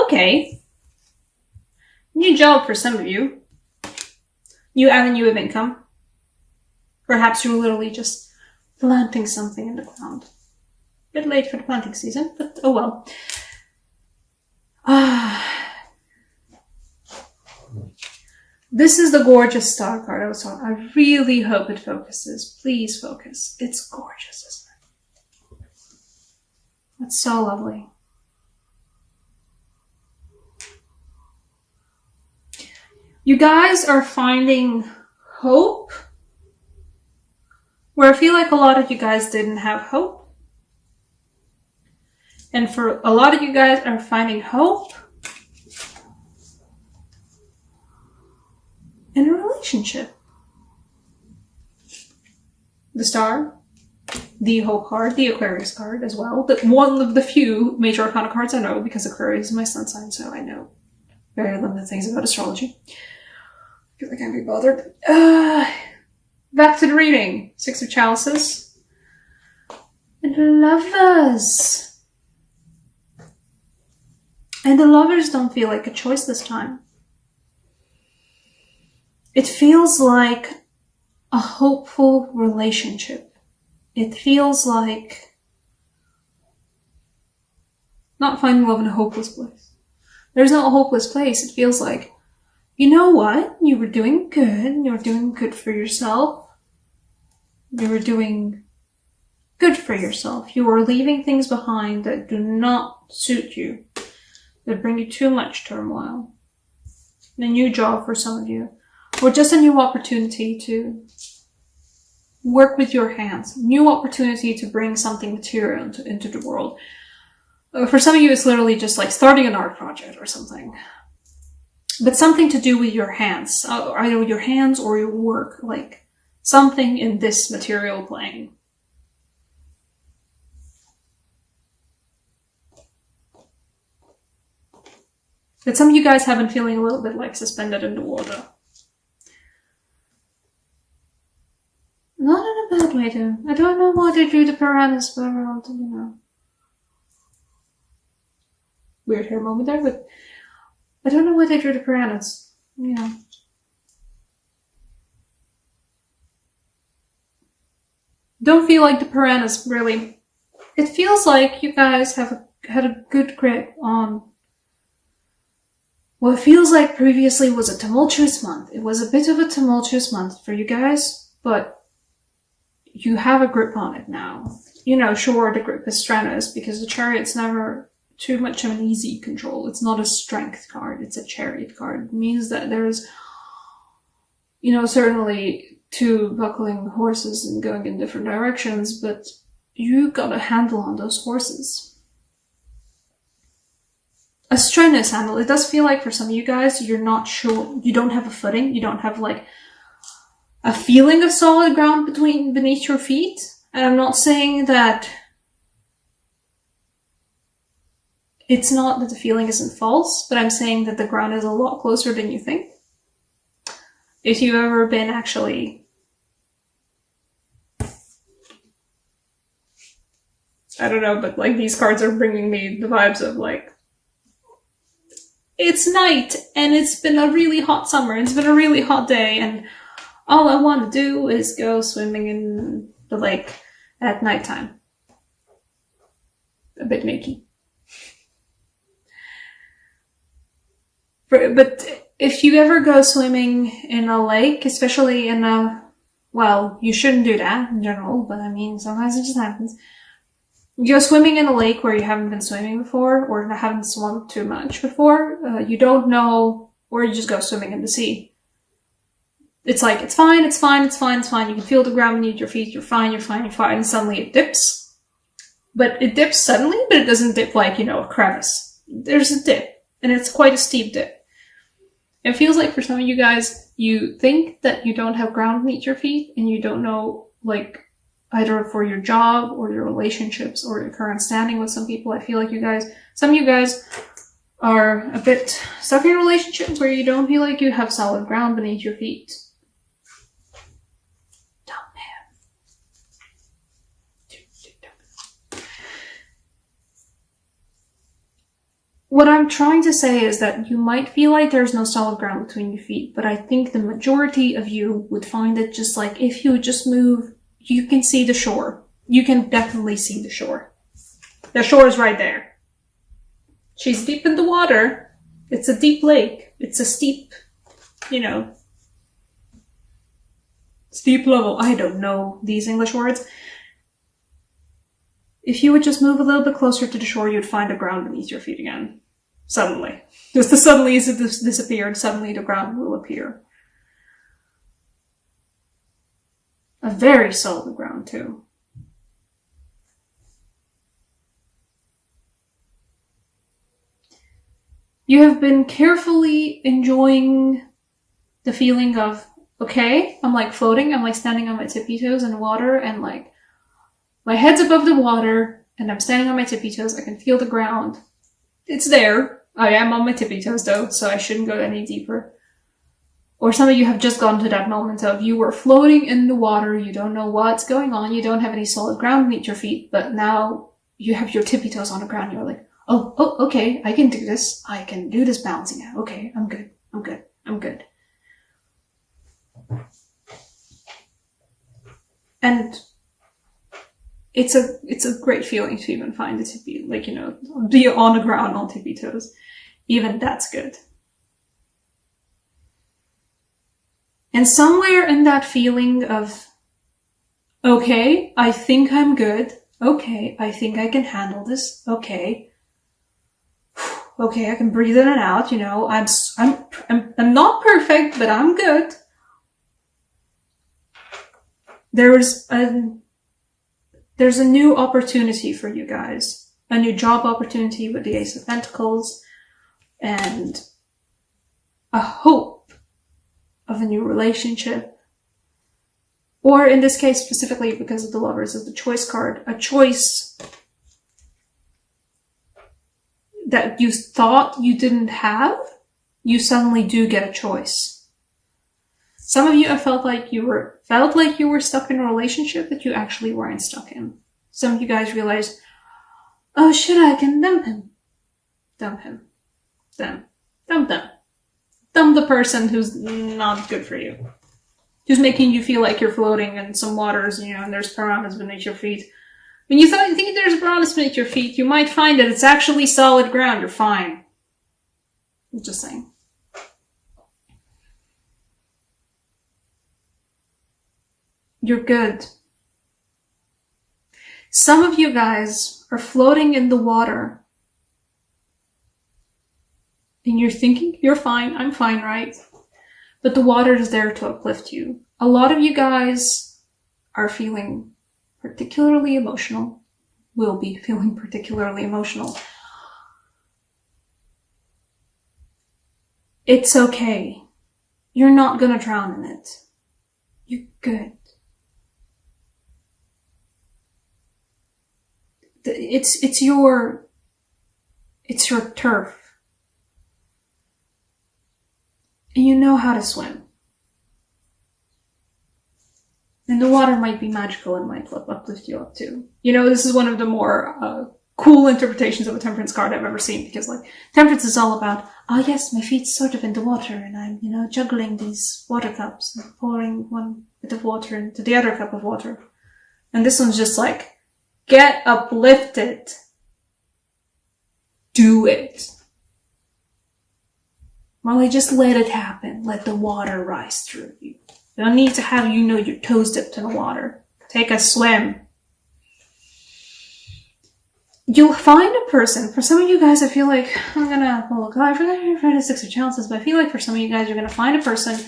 Okay. New job for some of you. New avenue of income. Perhaps you're literally just planting something in the ground. Bit late for the planting season, but oh well. This is the gorgeous star card I was talking. I really hope it focuses. Please focus. It's gorgeous, isn't it? It's so lovely. You guys are finding hope where I feel like a lot of you guys didn't have hope. And for a lot of you guys are finding hope in a relationship. The Star, the Hope card, the Aquarius card as well. One of the few major arcana cards I know, because Aquarius is my sun sign, so I know very limited things about astrology. I feel like I can't be bothered. Back to the reading. Six of Chalices. And the Lovers. And the Lovers don't feel like a choice this time. It feels like a hopeful relationship. It feels like not finding love in a hopeless place. There's no hopeless place. It feels like, you know what? You were doing good. You were doing good for yourself. You were doing good for yourself. You were leaving things behind that do not suit you, that bring you too much turmoil. A new job for some of you. Or just a new opportunity to work with your hands. New opportunity to bring something material into the world. For some of you, it's literally just like starting an art project or something. But something to do with your hands. Either with your hands or your work. Like something in this material plane. But some of you guys have been feeling a little bit like suspended in the water. Not in a bad way, though. I don't know why they drew the piranhas, but you know. Weird hair moment there, but I don't know why they drew the piranhas. You know. Don't feel like the piranhas, really. It feels like you guys have had a good grip on what feels like previously was a tumultuous month. It was a bit of a tumultuous month for you guys, but you have a grip on it now. You know, sure, the grip is strenuous because the Chariot's never too much of an easy control. It's not a strength card, it's a Chariot card. It means that there's, you know, certainly two buckling horses and going in different directions, but you got a handle on those horses. A strenuous handle. It does feel like for some of you guys, you're not sure, you don't have a footing, you don't have like a feeling of solid ground beneath your feet. And I'm not saying that it's not that the feeling isn't false, but I'm saying that the ground is a lot closer than you think. If you've ever been actually, I don't know, but like these cards are bringing me the vibes of like, it's night and it's been a really hot summer. It's been a really hot day and all I want to do is go swimming in the lake at nighttime. A bit makey. But if you ever go swimming in a lake, especially in a, well, you shouldn't do that in general, but I mean, sometimes it just happens. You go swimming in a lake where you haven't been swimming before, or haven't swum too much before, you don't know, or you just go swimming in the sea. It's like, it's fine, it's fine, it's fine, it's fine. You can feel the ground beneath your feet, you're fine, you're fine, you're fine, and suddenly it dips. But it dips suddenly, but it doesn't dip like, you know, a crevice. There's a dip, and it's quite a steep dip. It feels like for some of you guys, you think that you don't have ground beneath your feet, and you don't know, like, either for your job, or your relationships, or your current standing with some people. I feel like you guys, some of you guys are a bit stuck in a relationship where you don't feel like you have solid ground beneath your feet. what I'm trying to say is that you might feel like there's no solid ground between your feet, but I think the majority of you would find it just like if you just move, you can see the shore. You can definitely see the shore. The shore is right there. She's deep in the water. It's a deep lake. It's a steep, steep level. I don't know these English words. If you would just move a little bit closer to the shore, you'd find the ground beneath your feet again. Suddenly. Just as suddenly as it disappeared, suddenly the ground will appear. A very solid ground, too. You have been carefully enjoying the feeling of, okay, I'm like floating, I'm like standing on my tippy toes in the water, and like my head's above the water, and I'm standing on my tippy toes. I can feel the ground. It's there. I am on my tippy toes though, so I shouldn't go any deeper. Or some of you have just gotten to that moment of you were floating in the water, you don't know what's going on, you don't have any solid ground beneath your feet, but now you have your tippy toes on the ground, you're like, oh, okay, I can do this. I can do this balancing out. Okay, I'm good. And it's a great feeling to even find it to be like, be on the ground on tippy toes. Even that's good. And somewhere in that feeling of, okay, I think I'm good. Okay, I think I can handle this. Okay, I can breathe in and out. I'm not perfect, but I'm good. There's a new opportunity for you guys, a new job opportunity with the Ace of Pentacles, and a hope of a new relationship. Or in this case, specifically because of the Lovers of the Choice card, a choice that you thought you didn't have, you suddenly do get a choice. Some of you have felt like you were stuck in a relationship that you actually weren't stuck in. Some of you guys realized, oh shit, I can dump him. Dump the person who's not good for you. Who's making you feel like you're floating in some waters, and there's piranhas beneath your feet. When you think there's piranhas beneath your feet, you might find that it's actually solid ground. You're fine. I'm just saying. You're good. Some of you guys are floating in the water. And you're thinking, you're fine, I'm fine, right? But the water is there to uplift you. A lot of you guys are feeling particularly emotional, will be feeling particularly emotional. It's okay. You're not gonna drown in it. You're good. It's your turf. And you know how to swim. And the water might be magical and might uplift you up too. This is one of the more cool interpretations of a Temperance card I've ever seen, because Temperance is all about, oh yes, my feet's sort of in the water and I'm, juggling these water cups and pouring one bit of water into the other cup of water. And this one's just like, get uplifted. Do it. Marley, just let it happen. Let the water rise through you. You don't need to have, your toes dipped in the water. Take a swim. You'll find a person. For some of you guys, I feel like, I forgot the Six of Chalices, but I feel like for some of you guys, you're going to find a person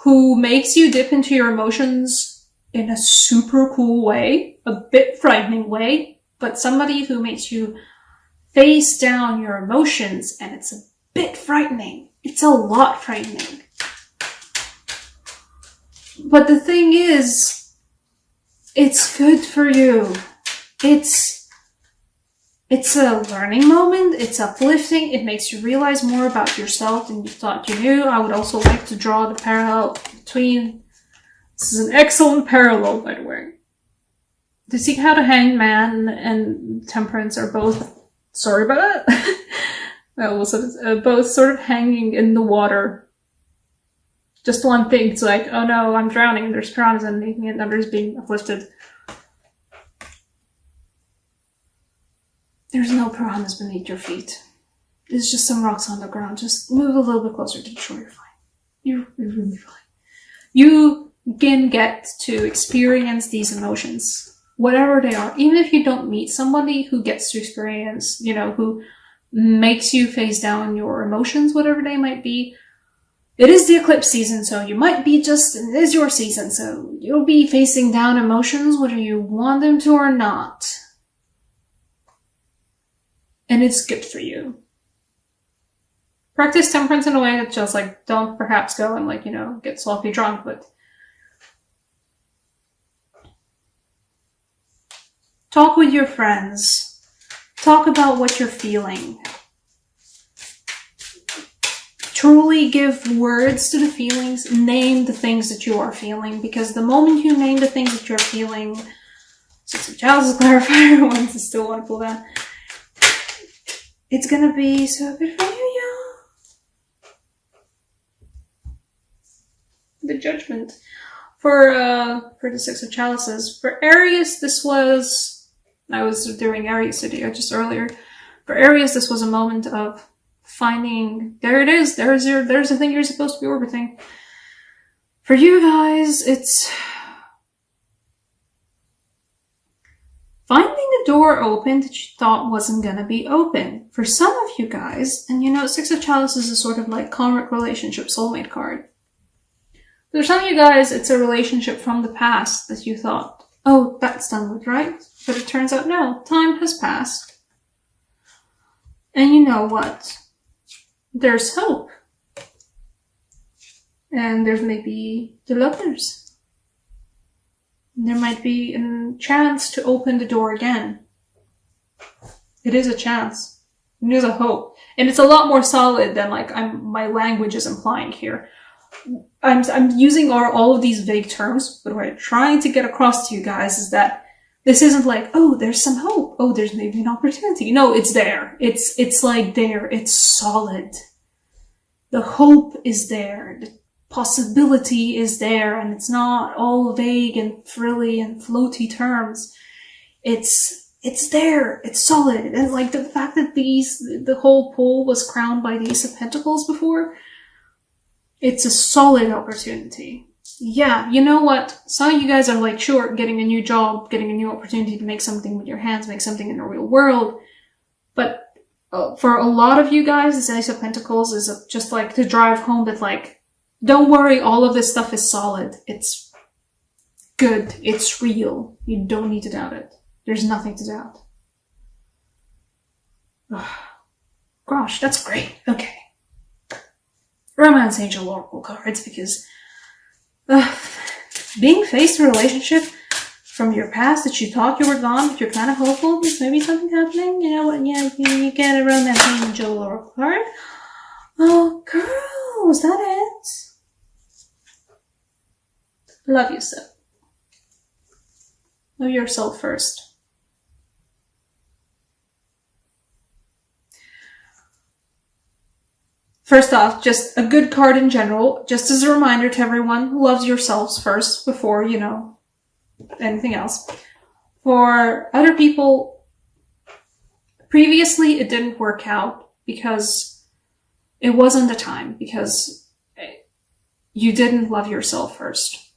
who makes you dip into your emotions in a super cool way, a bit frightening way, but somebody who makes you face down your emotions, and it's a bit frightening. It's a lot frightening. But the thing is, it's good for you. It's a learning moment. It's uplifting. It makes you realize more about yourself than you thought you knew. I would also like to draw the parallel between... This is an excellent parallel, by the way. To see how the Hanged Man and Temperance are both Sorry about that. Was both sort of hanging in the water. Just one thing, it's like, oh no, I'm drowning, and there's piranhas underneath me, and others being uplifted. There's no piranhas beneath your feet. There's just some rocks on the ground. Just move a little bit closer to the shore, you're fine. You're really fine. You can get to experience these emotions, whatever they are. Even if you don't meet somebody who gets to experience, who makes you face down your emotions, whatever they might be. It is the eclipse season, so you might be it is your season, so you'll be facing down emotions whether you want them to or not. And it's good for you. Practice temperance in a way that just don't perhaps go and get sloppy drunk, but talk with your friends. Talk about what you're feeling. Truly give words to the feelings. Name the things that you are feeling, because the moment you name the things that you're feeling, Six of Chalices clarifier ones is still want to pull that. It's gonna be so good for you, y'all. The Judgment. For the Six of Chalices. For Aries, I was doing Aries video just earlier. For Aries, this was a moment of finding, there it is, there's the thing you're supposed to be orbiting. For you guys, it's finding a door open that you thought wasn't gonna be open. For some of you guys, and Six of Chalices is sort of like karmic relationship soulmate card. For some of you guys, it's a relationship from the past that you thought, oh, that's done with, right? But it turns out, no, time has passed. And you know what? There's hope. And there's maybe the lovers. There might be a chance to open the door again. It is a chance. It is a hope. And it's a lot more solid than my language is implying here. I'm using all of these vague terms, but what I'm trying to get across to you guys is that this isn't oh, there's some hope. Oh, there's maybe an opportunity. No, it's there. It's there. It's solid. The hope is there. The possibility is there, and it's not all vague and frilly and floaty terms. It's there. It's solid. And the fact that the whole pool was crowned by the Ace of Pentacles before, it's a solid opportunity. Yeah, you know what? Some of you guys are sure, getting a new job, getting a new opportunity to make something with your hands, make something in the real world. But for a lot of you guys, this Ace of Pentacles is just to drive home that don't worry, all of this stuff is solid. It's good. It's real. You don't need to doubt it. There's nothing to doubt. Gosh, that's great. Okay. Romance Angel Oracle cards, because being faced with a relationship from your past that you thought you were gone, but you're kind of hopeful there's maybe something happening. You know what? Yeah, you get a Romance Angel Oracle card. Oh, girl, is that it? Love yourself. Love yourself first. First off, just a good card in general, just as a reminder to everyone, loves yourselves first before, anything else. For other people, previously it didn't work out because it wasn't the time, because you didn't love yourself first.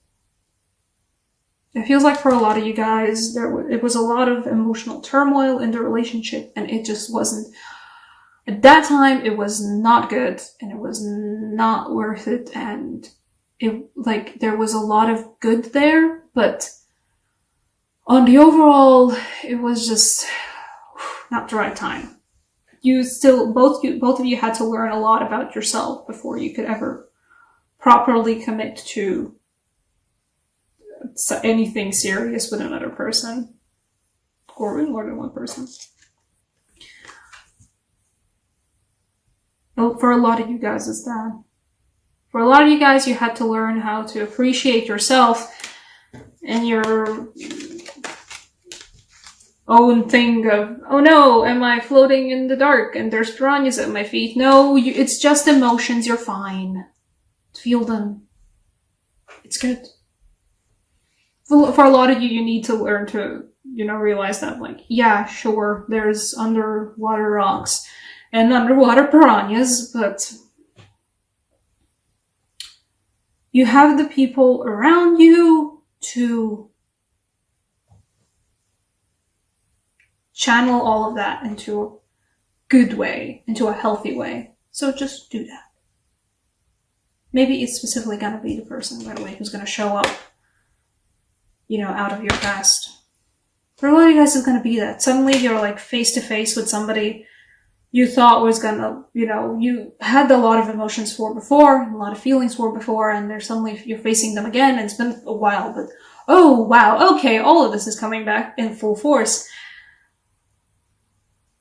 It feels like for a lot of you guys, it was a lot of emotional turmoil in the relationship, and it just wasn't. At that time, it was not good, and it was not worth it, and there was a lot of good there, but on the overall, it was just not the right time. Both of you had to learn a lot about yourself before you could ever properly commit to anything serious with another person, or with more than one person. For a lot of you guys, it's that. For a lot of you guys, you had to learn how to appreciate yourself and own thing of, oh no, am I floating in the dark and there's piranhas at my feet? No, it's just emotions, you're fine. Feel them. It's good. For a lot of you, you need to learn to, realize that, like, yeah, sure, there's underwater rocks and underwater piranhas, but you have the people around you to channel all of that into a good way, into a healthy way. So just do that. Maybe it's specifically going to be the person right away who's going to show up, out of your past. For a lot of you guys, it's going to be that. Suddenly you're like face to face with somebody you thought was going to, you had a lot of emotions for before, a lot of feelings for before, and they're suddenly, you're facing them again, and it's been a while, but oh wow, okay, all of this is coming back in full force.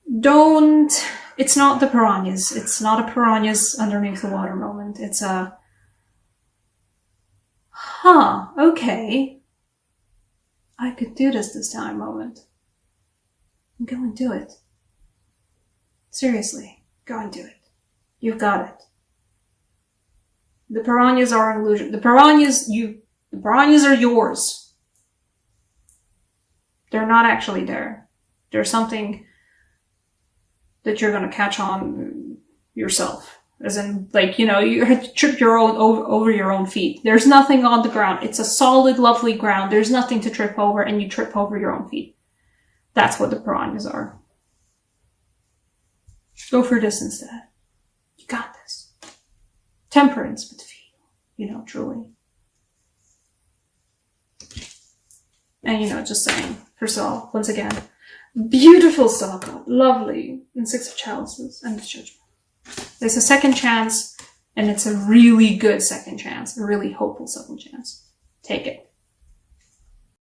It's not the piranhas. It's not a piranhas underneath the water moment. It's a, okay. I could do this time moment. Go and do it. Seriously, go and do it. You've got it. The piranhas are an illusion. The piranhas are yours. They're not actually there. They're something that you're gonna catch on yourself. As in, like, you had to trip over your own feet. There's nothing on the ground. It's a solid, lovely ground. There's nothing to trip over, and you trip over your own feet. That's what the piranhas are. Go for this instead. You got this. Temperance, but feel, truly. And, just saying, herself, once again, beautiful Star God, lovely, and Six of Chalices, and the Judgment. There's a second chance, and it's a really good second chance, a really hopeful second chance. Take it.